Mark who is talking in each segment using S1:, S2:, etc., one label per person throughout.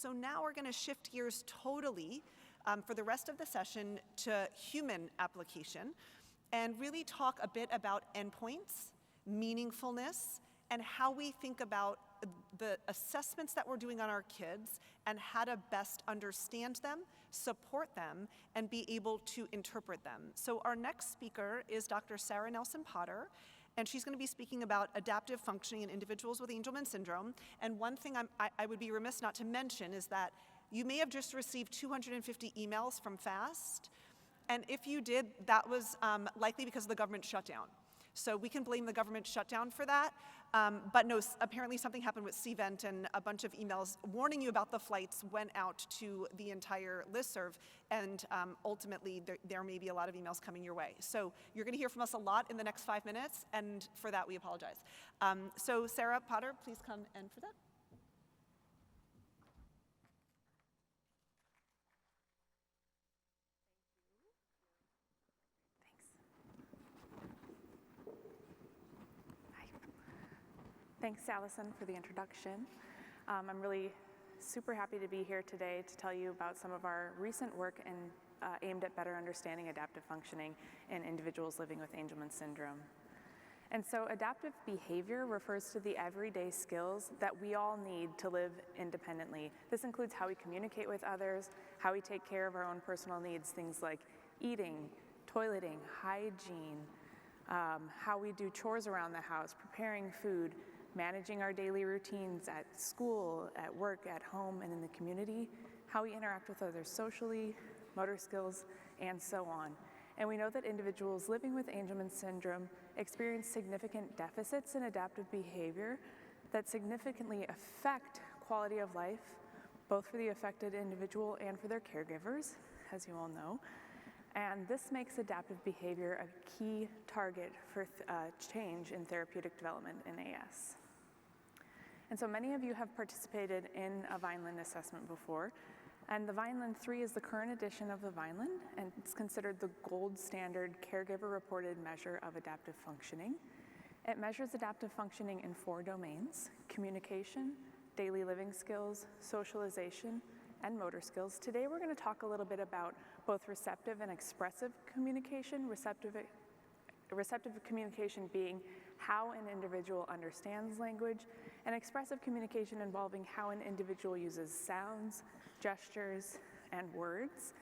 S1: So now we're going to shift gears totally for the rest of the session to human application and really talk a bit about endpoints, meaningfulness, and how we think about the assessments that we're doing on our kids and how to best understand them, support them, and be able to interpret them. So our next speaker is Dr. Sarah Nelson-Potter, and she's going to be speaking about adaptive functioning in individuals with Angelman syndrome. And one thing I would be remiss not to mention is that you may have just received 250 emails from FAST, and if you did, that was likely because of the government shutdown. So we can blame the government shutdown for that, but no, apparently something happened with CVent and a bunch of emails warning you about the flights went out to the entire listserv, and ultimately there may be a lot of emails coming your way. So you're gonna hear from us a lot in the next 5 minutes, and for that we apologize. So Sarah Potter, please come and present.
S2: Thanks, Allison, for the introduction. I'm really super happy to be here today to tell you about some of our recent work aimed at better understanding adaptive functioning in individuals living with Angelman syndrome. And so adaptive behavior refers to the everyday skills that we all need to live independently. This includes how we communicate with others, how we take care of our own personal needs, things like eating, toileting, hygiene, how we do chores around the house, preparing food, managing our daily routines at school, at work, at home, and in the community, how we interact with others socially, motor skills, and so on. And we know that individuals living with Angelman syndrome experience significant deficits in adaptive behavior that significantly affect quality of life, both for the affected individual and for their caregivers, as you all know. And this makes adaptive behavior a key target for change in therapeutic development in AS. And so many of you have participated in a Vineland assessment before, and the Vineland 3 is the current edition of the Vineland, and it's considered the gold standard caregiver-reported measure of adaptive functioning. It measures adaptive functioning in 4 domains: communication, daily living skills, socialization, and motor skills. Today we're going to talk a little bit about both receptive and expressive communication. Receptive communication being how an individual understands language, and expressive communication involving how an individual uses sounds, gestures, and words.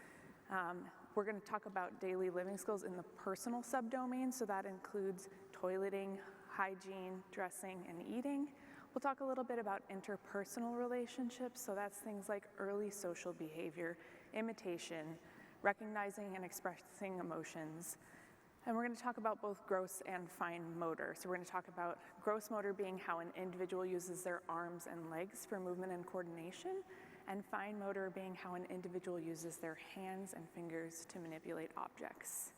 S2: We're going to talk about daily living skills in the personal subdomain, so that includes toileting, hygiene, dressing, and eating. We'll talk a little bit about interpersonal relationships, so that's things like early social behavior, imitation, recognizing and expressing emotions. And we're going to talk about both gross and fine motor. So we're going to talk about gross motor being how an individual uses their arms and legs for movement and coordination, and fine motor being how an individual uses their hands and fingers to manipulate objects.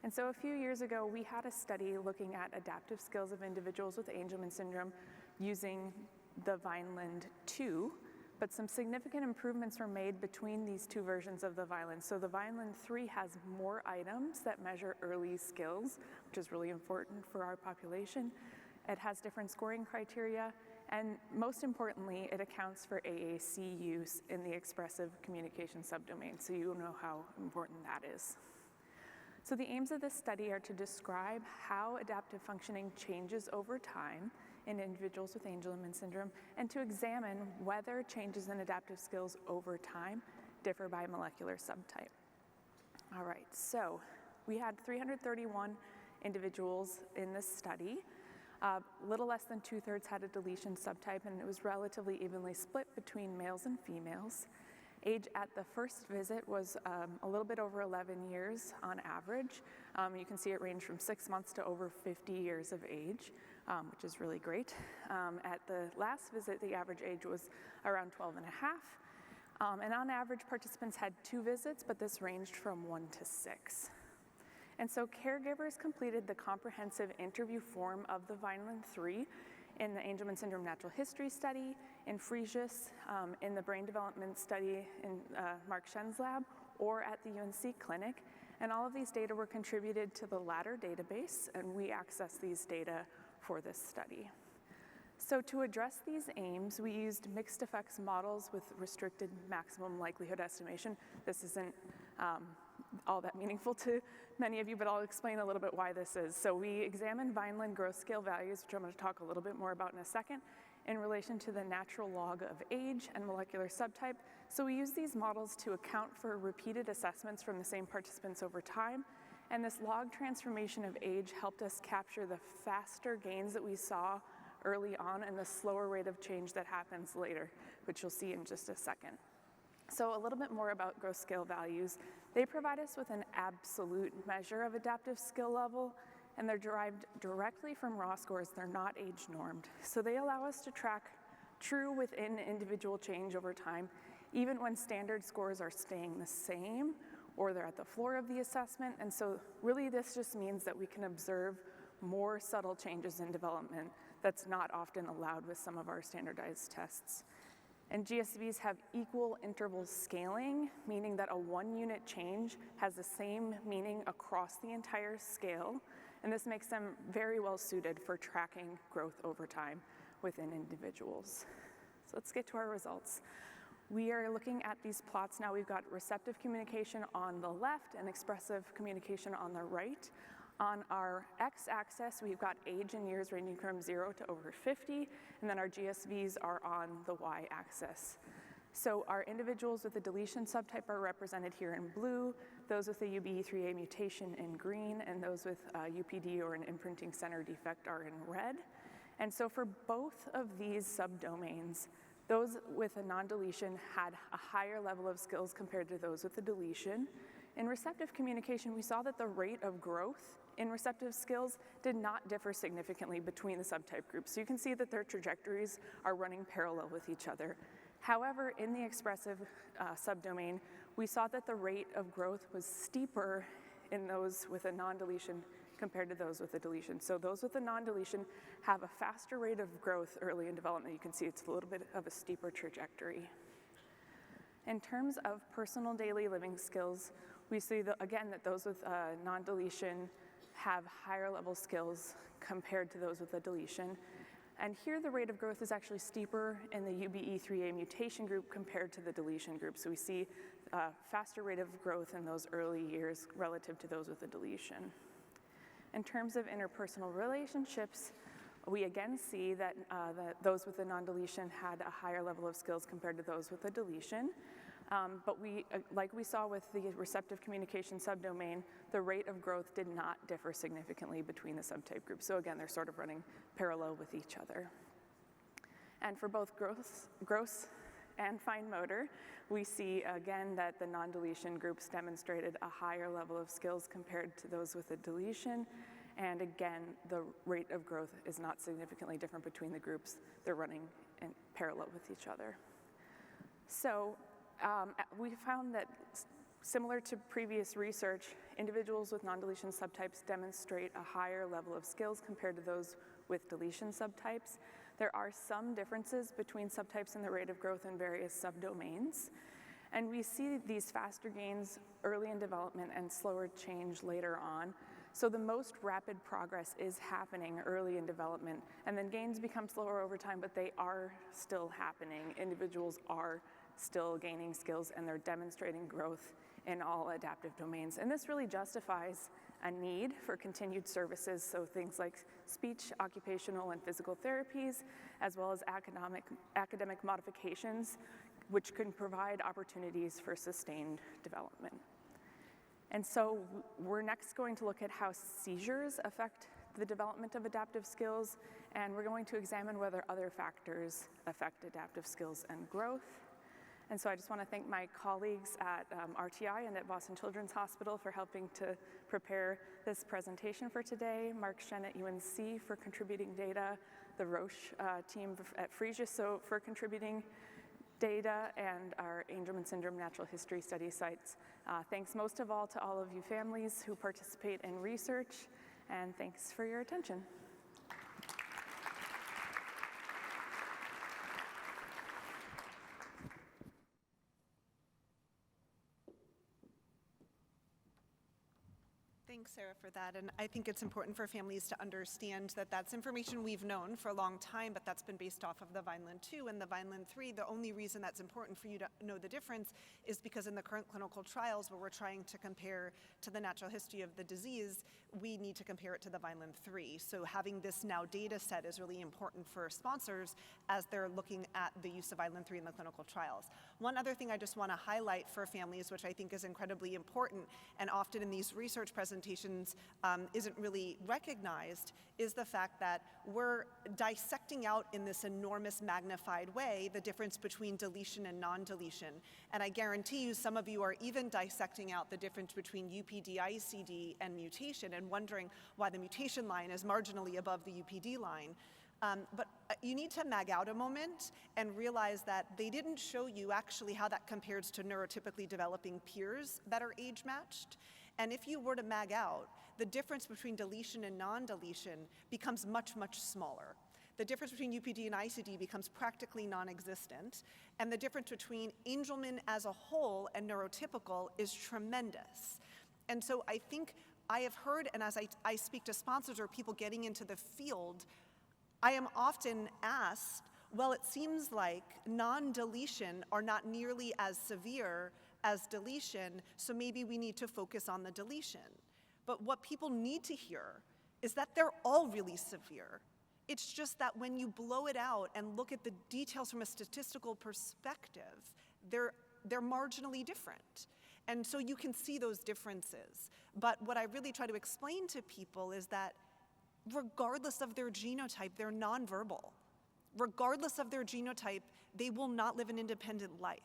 S2: And so a few years ago, we had a study looking at adaptive skills of individuals with Angelman syndrome using the Vineland 2, but some significant improvements were made between these 2 versions of the Vineland. So the Vineland 3 has more items that measure early skills, which is really important for our population. It has different scoring criteria, and most importantly, it accounts for AAC use in the expressive communication subdomain, so you know how important that is. So the aims of this study are to describe how adaptive functioning changes over time in individuals with Angelman syndrome, and to examine whether changes in adaptive skills over time differ by molecular subtype. All right, so we had 331 individuals in this study. Little less than 2/3 had a deletion subtype, and it was relatively evenly split between males and females. Age at the first visit was a little bit over 11 years on average. You can see it ranged from 6 months to over 50 years of age, which is really great. At the last visit, the average age was around 12 and a half. And on average, participants had 2 visits, but this ranged from 1 to 6. And so caregivers completed the comprehensive interview form of the Vineland 3 in the Angelman syndrome natural history study, in Friesius, in the brain development study in Mark Shen's lab, or at the UNC clinic. And all of these data were contributed to the latter database, and we access these data for this study. So to address these aims, we used mixed effects models with restricted maximum likelihood estimation. This isn't all that meaningful to many of you, but I'll explain a little bit why this is. So we examined Vineland growth scale values, which I'm going to talk a little bit more about in a second, in relation to the natural log of age and molecular subtype. So we use these models to account for repeated assessments from the same participants over time. And this log transformation of age helped us capture the faster gains that we saw early on and the slower rate of change that happens later, which you'll see in just a second. So a little bit more about growth scale values. They provide us with an absolute measure of adaptive skill level, and they're derived directly from raw scores. They're not age normed. So they allow us to track true within individual change over time, even when standard scores are staying the same or they're at the floor of the assessment. And so really this just means that we can observe more subtle changes in development that's not often allowed with some of our standardized tests. And GSVs have equal interval scaling, meaning that a 1-unit change has the same meaning across the entire scale, and this makes them very well suited for tracking growth over time within individuals. So let's get to our results. We are looking at these plots now. We've got receptive communication on the left and expressive communication on the right. On our x-axis, we've got age in years ranging from 0 to over 50, and then our GSVs are on the y-axis. So our individuals with the deletion subtype are represented here in blue, those with the UBE3A mutation in green, and those with UPD or an imprinting center defect are in red. And so for both of these subdomains, those with a non-deletion had a higher level of skills compared to those with the deletion. In receptive communication, we saw that the rate of growth in receptive skills did not differ significantly between the subtype groups. So you can see that their trajectories are running parallel with each other. However, in the expressive subdomain, we saw that the rate of growth was steeper in those with a non-deletion compared to those with a deletion. So those with a non-deletion have a faster rate of growth early in development. You can see it's a little bit of a steeper trajectory. In terms of personal daily living skills, we see again that those with non-deletion have higher level skills compared to those with a deletion. And here the rate of growth is actually steeper in the UBE3A mutation group compared to the deletion group. So we see a faster rate of growth in those early years relative to those with a deletion. In terms of interpersonal relationships, we again see that those with a non-deletion had a higher level of skills compared to those with a deletion. But like we saw with the receptive communication subdomain, the rate of growth did not differ significantly between the subtype groups. So again, they're sort of running parallel with each other. And for both gross and fine motor, we see again that the non-deletion groups demonstrated a higher level of skills compared to those with a deletion. And again, the rate of growth is not significantly different between the groups. They're running in parallel with each other. So we found that similar to previous research, individuals with non-deletion subtypes demonstrate a higher level of skills compared to those with deletion subtypes. There are some differences between subtypes in the rate of growth in various subdomains. And we see these faster gains early in development and slower change later on. So the most rapid progress is happening early in development, and then gains become slower over time, but they are still happening. Individuals are still gaining skills, and they're demonstrating growth in all adaptive domains. And this really justifies a need for continued services, so things like speech, occupational, and physical therapies, as well as academic modifications, which can provide opportunities for sustained development. And so we're next going to look at how seizures affect the development of adaptive skills, and we're going to examine whether other factors affect adaptive skills and growth. And so I just want to thank my colleagues at RTI and at Boston Children's Hospital for helping to prepare this presentation for today, Mark Shen at UNC for contributing data, the Roche team at Frisia for contributing data, and our Angelman syndrome natural history study sites. Thanks most of all to all of you families who participate in research, and thanks for your attention.
S1: Thanks, Sarah, for that. And I think it's important for families to understand that that's information we've known for a long time, but that's been based off of the Vineland-2 and the Vineland-3. The only reason that's important for you to know the difference is because in the current clinical trials where we're trying to compare to the natural history of the disease, we need to compare it to the Vineland-3. So having this now data set is really important for sponsors as they're looking at the use of Vineland-3 in the clinical trials. One other thing I just want to highlight for families, which I think is incredibly important, and often in these research presentations isn't really recognized, is the fact that we're dissecting out in this enormous magnified way the difference between deletion and non-deletion. And I guarantee you some of you are even dissecting out the difference between UPD-ICD and mutation and wondering why the mutation line is marginally above the UPD line. But you need to mag out a moment and realize that they didn't show you actually how that compares to neurotypically developing peers that are age matched. And if you were to mag out, the difference between deletion and non-deletion becomes much, much smaller. The difference between UPD and ICD becomes practically non-existent, and the difference between Angelman as a whole and neurotypical is tremendous. And so I think I have heard, and as I speak to sponsors or people getting into the field, I am often asked, well, it seems like non-deletion are not nearly as severe as deletion, so maybe we need to focus on the deletion. But what people need to hear is that they're all really severe. It's just that when you blow it out and look at the details from a statistical perspective, they're marginally different. And so you can see those differences. But what I really try to explain to people is that regardless of their genotype, they're nonverbal. Regardless of their genotype, they will not live an independent life.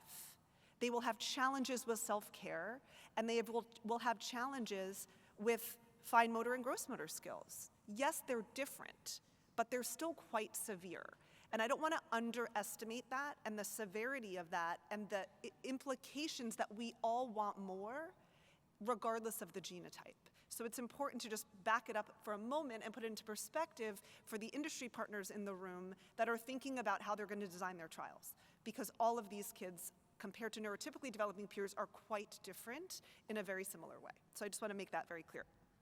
S1: They will have challenges with self-care, and they will have challenges with fine motor and gross motor skills. Yes, they're different, but they're still quite severe. And I don't want to underestimate that and the severity of that and the implications that we all want more, regardless of the genotype. So it's important to just back it up for a moment and put it into perspective for the industry partners in the room that are thinking about how they're going to design their trials, because all of these kids, compared to neurotypically developing peers, are quite different in a very similar way. So I just want to make that very clear.